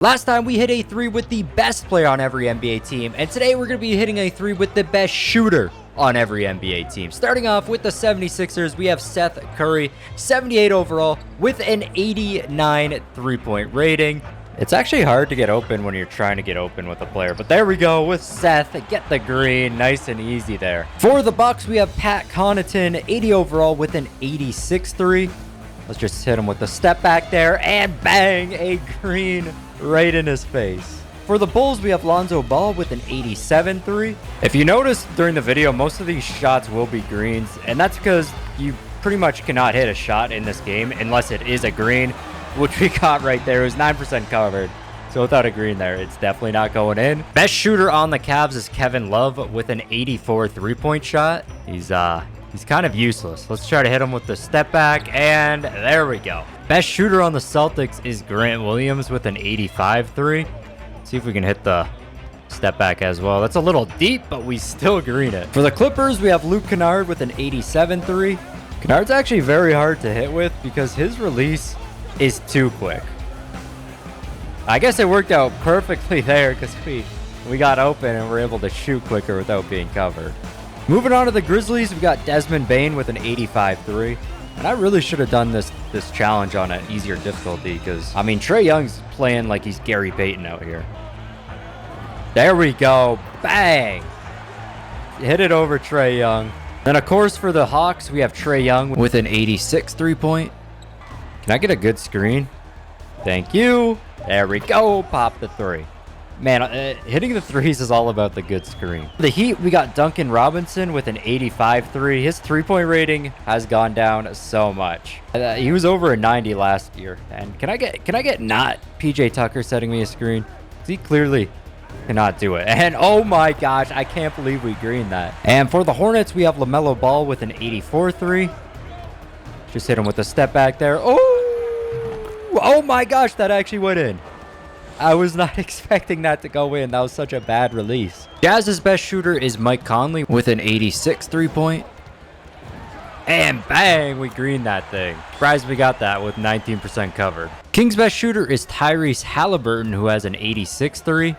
Last time we hit a 3 with the best player on every NBA team, and today we're going to be hitting a 3 with the best shooter on every NBA team. Starting off with the 76ers, we have Seth Curry, 78 overall with an 89 3-point rating. It's actually hard to get open when you're trying to get open with a player, but there we go with Seth. Get the green, nice and easy there. For the Bucks, we have Pat Connaughton, 80 overall with an 86 3. Let's just hit him with the step back there, and bang, a green right in his face. For the Bulls, we have Lonzo Ball with an 87 3. If you notice during the video, most of these shots will be greens, and that's because you pretty much cannot hit a shot in this game unless it is a green, which we got right there. It was 9% covered. So without a green there, it's definitely not going in. Best shooter on the Cavs is Kevin Love with an 84 3-point shot. He's kind of useless. Let's try to hit him with the step back, and there we go. Best shooter on the Celtics is Grant Williams with an 85 3. See if we can hit the step back as well. That's a little deep, but we still green it. For the Clippers, we have Luke Kennard with an 87 3. Kennard's actually very hard to hit with because his release is too quick. I guess it worked out perfectly there because we got open and were able to shoot quicker without being covered. Moving on to the Grizzlies, we got Desmond Bane with an 85 3. And I really should have done this challenge on an easier difficulty because, I mean, Trae Young's playing like he's Gary Payton out here. There we go. Bang! Hit it over Trae Young. Then, of course, for the Hawks, we have Trae Young with an 86 3-point. Can I get a good screen? Thank you. There we go. Pop the three. Man, hitting the threes is all about the good screen. For the Heat, we got Duncan Robinson with an 85 3. His 3-point rating has gone down so much. He was over a 90 last year. And can I get not PJ Tucker setting me a screen? He clearly cannot do it. And oh my gosh, I can't believe we greened that. And for the Hornets, we have LaMelo Ball with an 84 3. Just hit him with a step back there. Oh my gosh, that actually went in. I was not expecting that to go in. That was such a bad release. Jazz's best shooter is Mike Conley with an 86 3-point. And bang, we greened that thing. Surprised we got that with 19% covered. King's best shooter is Tyrese Halliburton, who has an 86 3. Here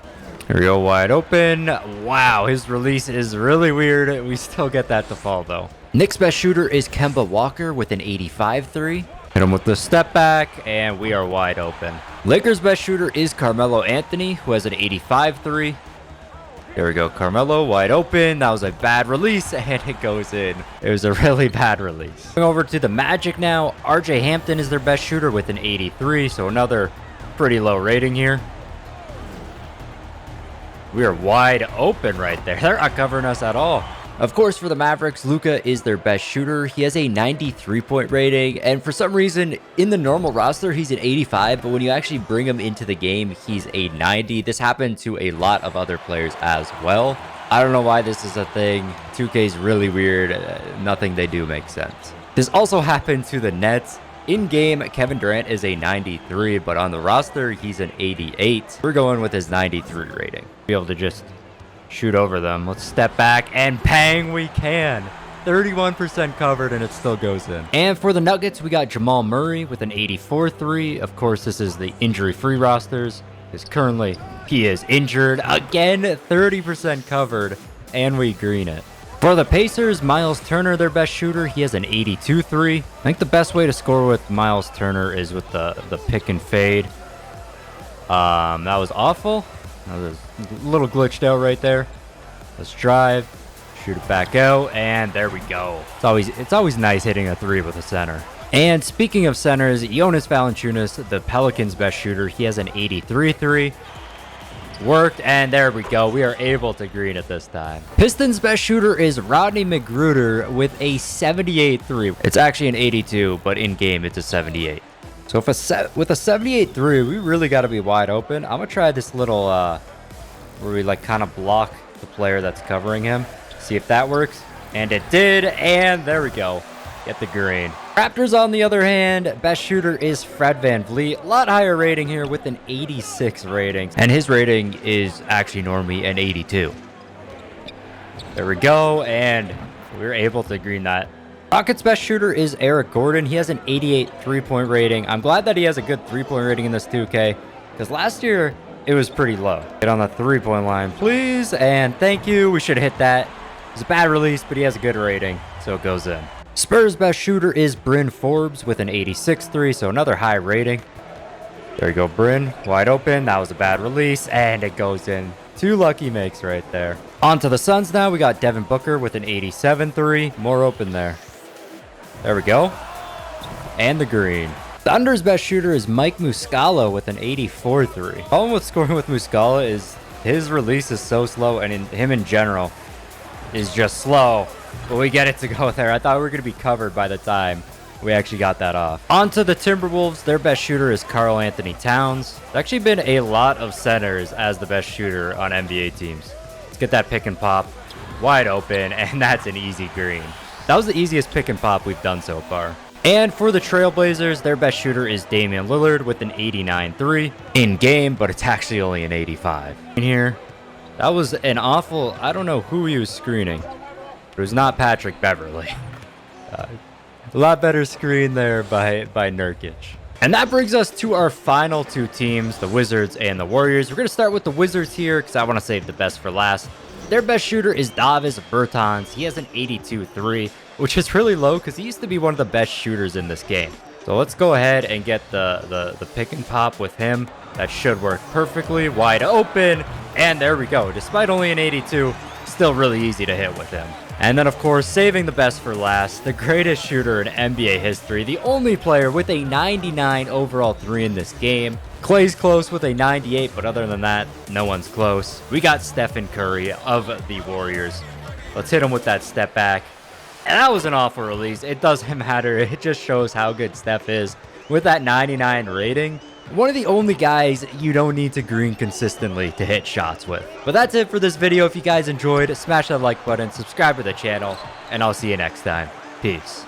we go, wide open. Wow, his release is really weird. We still get that to fall, though. Knicks' best shooter is Kemba Walker with an 85 3. Hit him with the step back, and we are wide open. Lakers' best shooter is Carmelo Anthony, who has an 85 3. There we go, Carmelo, wide open. That was a bad release, and it goes in. It was a really bad release. Going over to the Magic now, RJ Hampton is their best shooter with an 83, so another pretty low rating here. We are wide open right there. They're not covering us at all. Of course, for the Mavericks, Luka is their best shooter. He has a 93-point rating, and for some reason, in the normal roster, he's an 85, but when you actually bring him into the game, he's a 90. This happened to a lot of other players as well. I don't know why this is a thing. 2K is really weird. Nothing they do makes sense. This also happened to the Nets. In-game, Kevin Durant is a 93, but on the roster, he's an 88. We're going with his 93 rating. Be able to just shoot over them. Let's step back, and bang, we can. 31% covered, and it still goes in. And for the Nuggets, we got Jamal Murray with an 84 3. Of course, this is the injury-free rosters, because currently he is injured. Again, 30% covered, and we green it. For the Pacers, Miles Turner, their best shooter, he has an 82 3. I think the best way to score with Miles Turner is with the pick and fade. That was awful. That was a little glitched out right there. Let's drive, shoot it back out, and there we go. It's always nice hitting a 3 with a center. And speaking of centers, Jonas Valanciunas, the Pelicans' best shooter, he has an 83 3. Worked, and there we go. We are able to green it this time. Pistons' best shooter is Rodney McGruder with a 78 3. It's actually an 82, but in game it's a 78. So with a 78 3, we really got to be wide open. I'm gonna try this little where we like kind of block the player that's covering him. See if that works. And it did, and there we go. Get the green. Raptors, on the other hand, best shooter is Fred VanVleet. A lot higher rating here with an 86 rating. And his rating is actually normally an 82. There we go, and we're able to green that. Rockets' best shooter is Eric Gordon. He has an 88 3-point rating. I'm glad that he has a good 3-point rating in this 2K. because last year it was pretty low. Get on the three-point line, please, and thank you. We should hit that. It's a bad release, but he has a good rating, so it goes in. Spurs' best shooter is Bryn Forbes with an 86.3, so another high rating. There you go, Bryn, wide open. That was a bad release, and it goes in. 2 lucky makes right there. On to the Suns now. We got Devin Booker with an 87.3. More open there. There we go. And the green. Thunder's best shooter is Mike Muscala with an 84.3. Problem with scoring with Muscala is his release is so slow, and him in general is just slow. But we get it to go there. I thought we were going to be covered by the time we actually got that off. On to the Timberwolves. Their best shooter is Karl Anthony Towns. There's actually been a lot of centers as the best shooter on NBA teams. Let's get that pick and pop. Wide open, and that's an easy green. That was the easiest pick and pop we've done so far. And for the Trailblazers, their best shooter is Damian Lillard with an 89.3 in game, but it's actually only an 85. In here, that was an awful, I don't know who he was screening. It was not Patrick Beverly. A lot better screen there by Nurkic. And that brings us to our final 2 teams, the Wizards and the Warriors. We're going to start with the Wizards here because I want to save the best for last. Their best shooter is Davis Bertans. He has an 82.3, which is really low because he used to be one of the best shooters in this game. So let's go ahead and get the pick and pop with him. That should work perfectly. Wide open. And there we go. Despite only an 82, still really easy to hit with him. And then, of course, saving the best for last, the greatest shooter in NBA history, the only player with a 99 overall 3 in this game. Clay's close with a 98, but other than that, no one's close. We got Stephen Curry of the Warriors. Let's hit him with that step back. And that was an awful release. It doesn't matter. It just shows how good Steph is with that 99 rating. One of the only guys you don't need to green consistently to hit shots with. But that's it for this video. If you guys enjoyed, smash that like button, subscribe to the channel, and I'll see you next time. Peace.